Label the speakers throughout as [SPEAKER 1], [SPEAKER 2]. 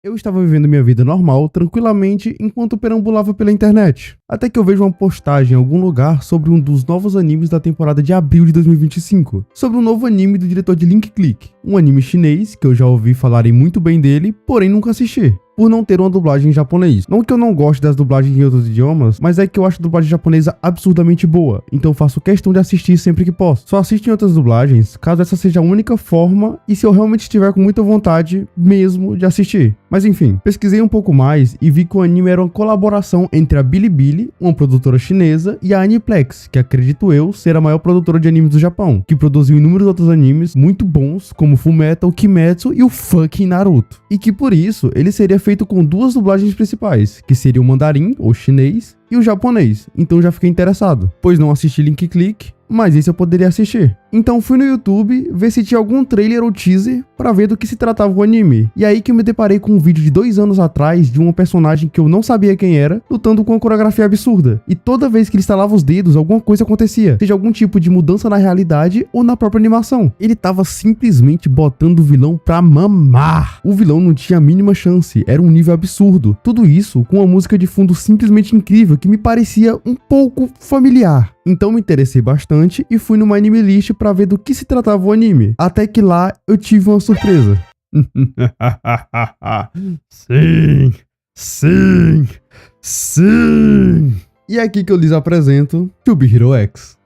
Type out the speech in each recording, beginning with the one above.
[SPEAKER 1] Eu estava vivendo minha vida normal, tranquilamente, enquanto perambulava pela internet. Até que eu vejo uma postagem em algum lugar sobre um dos novos animes da temporada de abril de 2025. Sobre um novo anime do diretor de Link Click. Um anime chinês, que eu já ouvi falarem muito bem dele, porém nunca assisti. Por não ter uma dublagem em japonês. Não que eu não goste das dublagens em outros idiomas, mas é que eu acho a dublagem japonesa absurdamente boa, então faço questão de assistir sempre que posso. Só assisto em outras dublagens, caso essa seja a única forma e se eu realmente estiver com muita vontade mesmo de assistir. Mas enfim, pesquisei um pouco mais e vi que o anime era uma colaboração entre a Bilibili, uma produtora chinesa, e a Aniplex, que acredito eu ser a maior produtora de animes do Japão, que produziu inúmeros outros animes muito bons, como Fullmetal, Kimetsu e o fucking Naruto. E que por isso, ele seria feito com duas dublagens principais, que seria o mandarim, ou chinês, e o japonês, então já fiquei interessado, pois não assisti Link Click, mas esse eu poderia assistir. Então fui no YouTube ver se tinha algum trailer ou teaser pra ver do que se tratava o anime. E aí que eu me deparei com um vídeo de 2 anos atrás de uma personagem que eu não sabia quem era, lutando com uma coreografia absurda. E toda vez que ele estalava os dedos, alguma coisa acontecia, seja algum tipo de mudança na realidade ou na própria animação. Ele tava simplesmente botando o vilão pra mamar. O vilão não tinha a mínima chance, era um nível absurdo. Tudo isso com uma música de fundo simplesmente incrível que me parecia um pouco familiar. Então me interessei bastante e fui numa anime list pra ver do que se tratava o anime. Até que lá eu tive uma surpresa. Sim, sim, sim. E é aqui que eu lhes apresento To Be Hero X.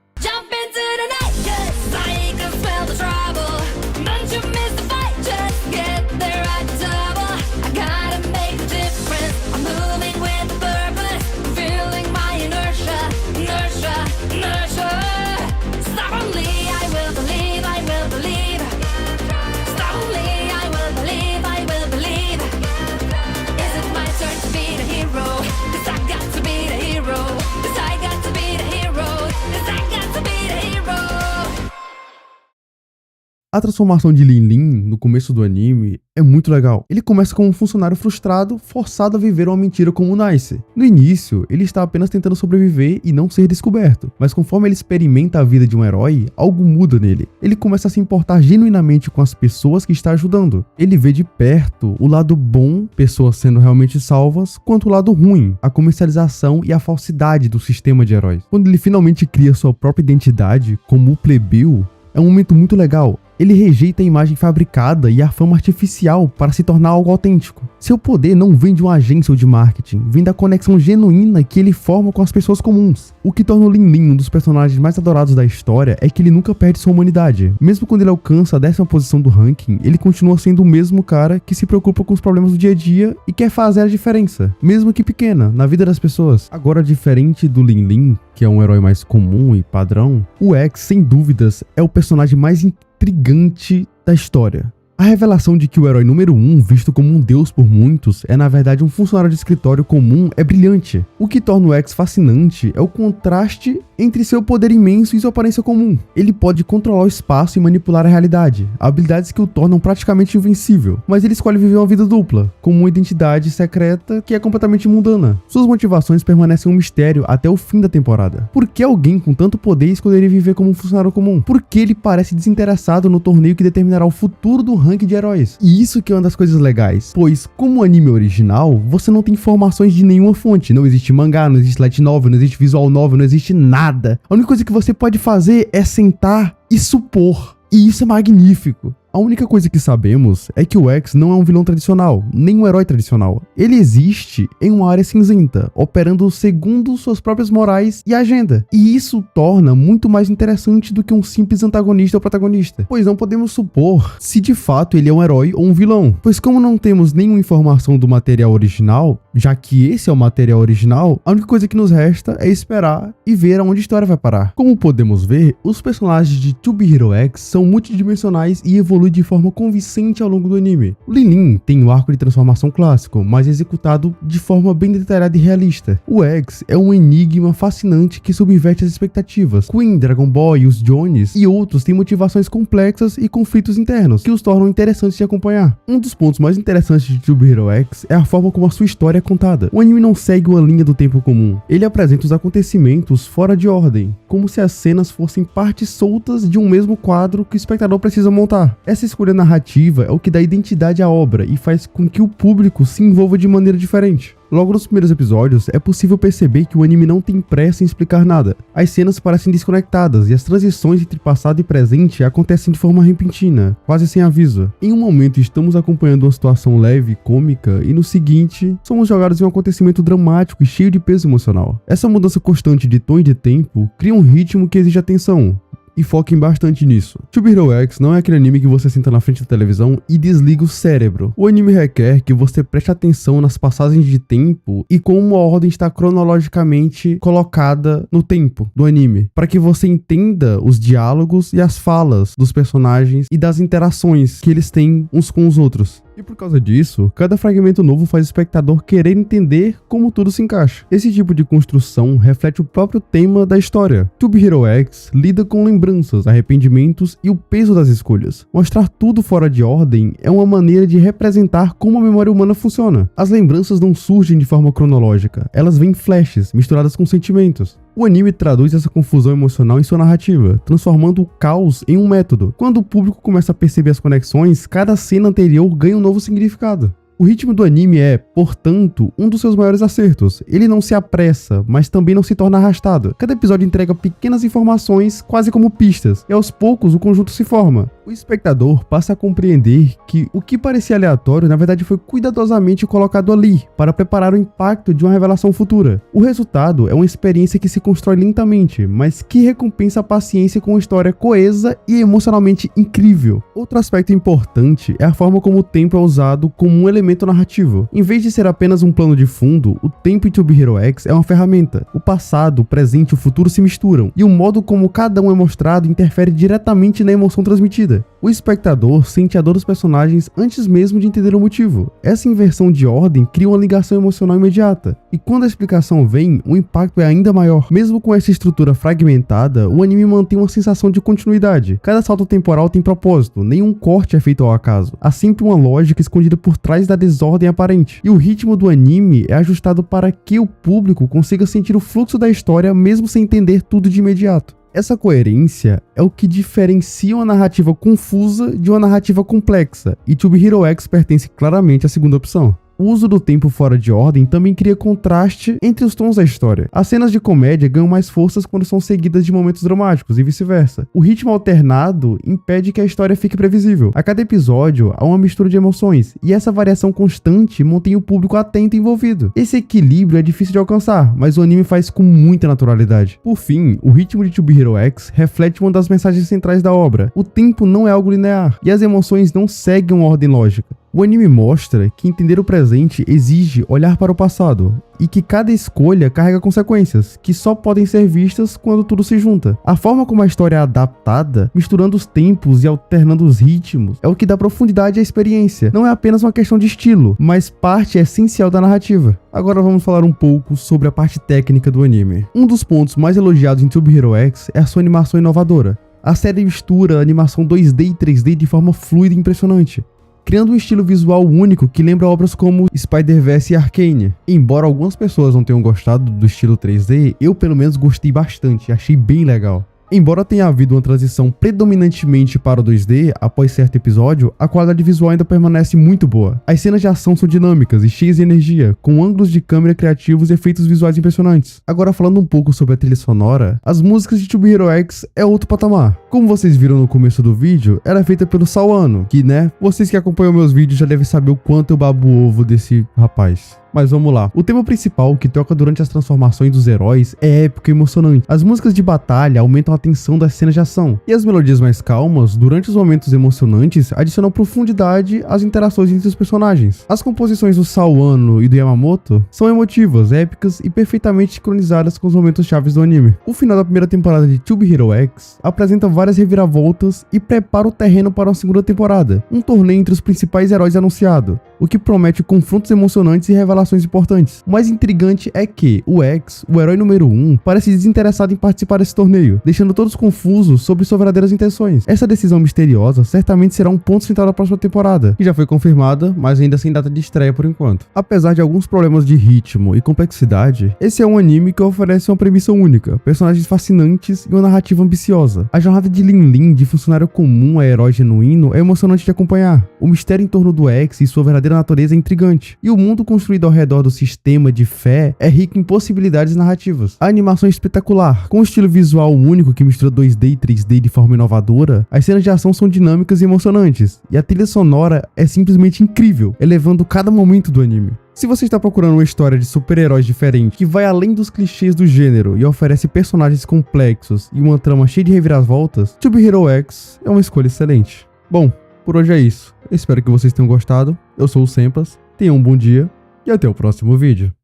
[SPEAKER 1] A transformação de Lin Lin no começo do anime é muito legal. Ele começa como um funcionário frustrado, forçado a viver uma mentira como o Nice. No início, ele está apenas tentando sobreviver e não ser descoberto, mas conforme ele experimenta a vida de um herói, algo muda nele. Ele começa a se importar genuinamente com as pessoas que está ajudando. Ele vê de perto o lado bom, pessoas sendo realmente salvas, quanto o lado ruim, a comercialização e a falsidade do sistema de heróis. Quando ele finalmente cria sua própria identidade como o plebeu, é um momento muito legal. Ele rejeita a imagem fabricada e a fama artificial para se tornar algo autêntico. Seu poder não vem de uma agência ou de marketing, vem da conexão genuína que ele forma com as pessoas comuns. O que torna o Lin Lin um dos personagens mais adorados da história é que ele nunca perde sua humanidade. Mesmo quando ele alcança a 10ª posição do ranking, ele continua sendo o mesmo cara que se preocupa com os problemas do dia a dia e quer fazer a diferença, mesmo que pequena, na vida das pessoas. Agora, diferente do Lin Lin, que é um herói mais comum e padrão, o X, sem dúvidas, é o personagem mais intrigante da história. A revelação de que o herói número 1, visto como um deus por muitos, é na verdade um funcionário de escritório comum é brilhante. O que torna o X fascinante é o contraste entre seu poder imenso e sua aparência comum. Ele pode controlar o espaço e manipular a realidade, habilidades que o tornam praticamente invencível, mas ele escolhe viver uma vida dupla, com uma identidade secreta que é completamente mundana. Suas motivações permanecem um mistério até o fim da temporada. Por que alguém com tanto poder escolheria viver como um funcionário comum? Por que ele parece desinteressado no torneio que determinará o futuro do ranking de heróis? E isso que é uma das coisas legais, pois como o anime original, você não tem informações de nenhuma fonte. Não existe mangá, não existe light novel, não existe visual novel, não existe nada. A única coisa que você pode fazer é sentar e supor. E isso é magnífico. A única coisa que sabemos é que o X não é um vilão tradicional, nem um herói tradicional. Ele existe em uma área cinzenta, operando segundo suas próprias morais e agenda. E isso torna muito mais interessante do que um simples antagonista ou protagonista, pois não podemos supor se de fato ele é um herói ou um vilão. Pois como não temos nenhuma informação do material original, já que esse é o material original, a única coisa que nos resta é esperar e ver aonde a história vai parar. Como podemos ver, os personagens de To Be Hero X são multidimensionais e evoluem de forma convincente ao longo do anime. O Lin Lin tem o arco de transformação clássico, mas executado de forma bem detalhada e realista. O X é um enigma fascinante que subverte as expectativas. Queen, Dragon Ball, os Jones e outros têm motivações complexas e conflitos internos que os tornam interessantes de acompanhar. Um dos pontos mais interessantes de To Be Hero X é a forma como a sua história é contada. O anime não segue uma linha do tempo comum. Ele apresenta os acontecimentos fora de ordem, como se as cenas fossem partes soltas de um mesmo quadro que o espectador precisa montar. Essa escolha narrativa é o que dá identidade à obra e faz com que o público se envolva de maneira diferente. Logo nos primeiros episódios, é possível perceber que o anime não tem pressa em explicar nada. As cenas parecem desconectadas e as transições entre passado e presente acontecem de forma repentina, quase sem aviso. Em um momento estamos acompanhando uma situação leve e cômica e no seguinte, somos jogados em um acontecimento dramático e cheio de peso emocional. Essa mudança constante de tom e de tempo cria um ritmo que exige atenção. E foquem bastante nisso. To Hero X não é aquele anime que você senta na frente da televisão e desliga o cérebro. O anime requer que você preste atenção nas passagens de tempo e como a ordem está cronologicamente colocada no tempo do anime, para que você entenda os diálogos e as falas dos personagens e das interações que eles têm uns com os outros. E por causa disso, cada fragmento novo faz o espectador querer entender como tudo se encaixa. Esse tipo de construção reflete o próprio tema da história. To Hero X lida com lembranças, arrependimentos e o peso das escolhas. Mostrar tudo fora de ordem é uma maneira de representar como a memória humana funciona. As lembranças não surgem de forma cronológica, elas vêm em flashes, misturadas com sentimentos. O anime traduz essa confusão emocional em sua narrativa, transformando o caos em um método. Quando o público começa a perceber as conexões, cada cena anterior ganha um novo significado. O ritmo do anime é, portanto, um dos seus maiores acertos. Ele não se apressa, mas também não se torna arrastado. Cada episódio entrega pequenas informações, quase como pistas, e aos poucos o conjunto se forma. O espectador passa a compreender que o que parecia aleatório, na verdade, foi cuidadosamente colocado ali, para preparar o impacto de uma revelação futura. O resultado é uma experiência que se constrói lentamente, mas que recompensa a paciência com uma história coesa e emocionalmente incrível. Outro aspecto importante é a forma como o tempo é usado como um elemento narrativo. Em vez de ser apenas um plano de fundo, o tempo em To Hero X é uma ferramenta. O passado, o presente e o futuro se misturam, e o modo como cada um é mostrado interfere diretamente na emoção transmitida. O espectador sente a dor dos personagens antes mesmo de entender o motivo. Essa inversão de ordem cria uma ligação emocional imediata, e quando a explicação vem, o impacto é ainda maior. Mesmo com essa estrutura fragmentada, o anime mantém uma sensação de continuidade. Cada salto temporal tem propósito, nenhum corte é feito ao acaso. Há sempre uma lógica escondida por trás da desordem aparente, e o ritmo do anime é ajustado para que o público consiga sentir o fluxo da história mesmo sem entender tudo de imediato. Essa coerência é o que diferencia uma narrativa confusa de uma narrativa complexa, e To Hero X pertence claramente à segunda opção. O uso do tempo fora de ordem também cria contraste entre os tons da história. As cenas de comédia ganham mais forças quando são seguidas de momentos dramáticos e vice-versa. O ritmo alternado impede que a história fique previsível. A cada episódio há uma mistura de emoções, e essa variação constante mantém o público atento e envolvido. Esse equilíbrio é difícil de alcançar, mas o anime faz com muita naturalidade. Por fim, o ritmo de To Hero X reflete uma das mensagens centrais da obra. O tempo não é algo linear, e as emoções não seguem uma ordem lógica. O anime mostra que entender o presente exige olhar para o passado, e que cada escolha carrega consequências, que só podem ser vistas quando tudo se junta. A forma como a história é adaptada, misturando os tempos e alternando os ritmos, é o que dá profundidade à experiência. Não é apenas uma questão de estilo, mas parte essencial da narrativa. Agora vamos falar um pouco sobre a parte técnica do anime. Um dos pontos mais elogiados em To Hero X é a sua animação inovadora. A série mistura animação 2D e 3D de forma fluida e impressionante, criando um estilo visual único que lembra obras como Spider-Verse e Arcane. Embora algumas pessoas não tenham gostado do estilo 3D, eu pelo menos gostei bastante, achei bem legal. Embora tenha havido uma transição predominantemente para o 2D após certo episódio, a qualidade visual ainda permanece muito boa. As cenas de ação são dinâmicas e cheias de energia, com ângulos de câmera criativos e efeitos visuais impressionantes. Agora falando um pouco sobre a trilha sonora, as músicas de To Hero X é outro patamar. Como vocês viram no começo do vídeo, ela é feita pelo Sawano, que vocês que acompanham meus vídeos já devem saber o quanto eu babo o ovo desse rapaz. Mas vamos lá. O tema principal, que toca durante as transformações dos heróis, é épico e emocionante. As músicas de batalha aumentam a tensão das cenas de ação, e as melodias mais calmas, durante os momentos emocionantes, adicionam profundidade às interações entre os personagens. As composições do Sawano e do Yamamoto são emotivas, épicas e perfeitamente sincronizadas com os momentos chaves do anime. O final da primeira temporada de To Hero X apresenta várias reviravoltas e prepara o terreno para uma segunda temporada, um torneio entre os principais heróis anunciado, o que promete confrontos emocionantes e revelações revelações importantes. O mais intrigante é que o X, o herói número 1, parece desinteressado em participar desse torneio, deixando todos confusos sobre suas verdadeiras intenções. Essa decisão misteriosa certamente será um ponto central da próxima temporada, que já foi confirmada, mas ainda sem data de estreia por enquanto. Apesar de alguns problemas de ritmo e complexidade, esse é um anime que oferece uma premissa única, personagens fascinantes e uma narrativa ambiciosa. A jornada de Lin Lin, de funcionário comum a herói genuíno, é emocionante de acompanhar. O mistério em torno do X e sua verdadeira natureza é intrigante, e o mundo construído ao redor do sistema de fé é rico em possibilidades narrativas. A animação é espetacular, com um estilo visual único que mistura 2D e 3D de forma inovadora. As cenas de ação são dinâmicas e emocionantes, e a trilha sonora é simplesmente incrível, elevando cada momento do anime. Se você está procurando uma história de super-heróis diferente, que vai além dos clichês do gênero e oferece personagens complexos e uma trama cheia de reviravoltas, To Be Hero X é uma escolha excelente. Bom, por hoje é isso. Eu espero que vocês tenham gostado. Eu sou o Sempas, tenham um bom dia e até o próximo vídeo.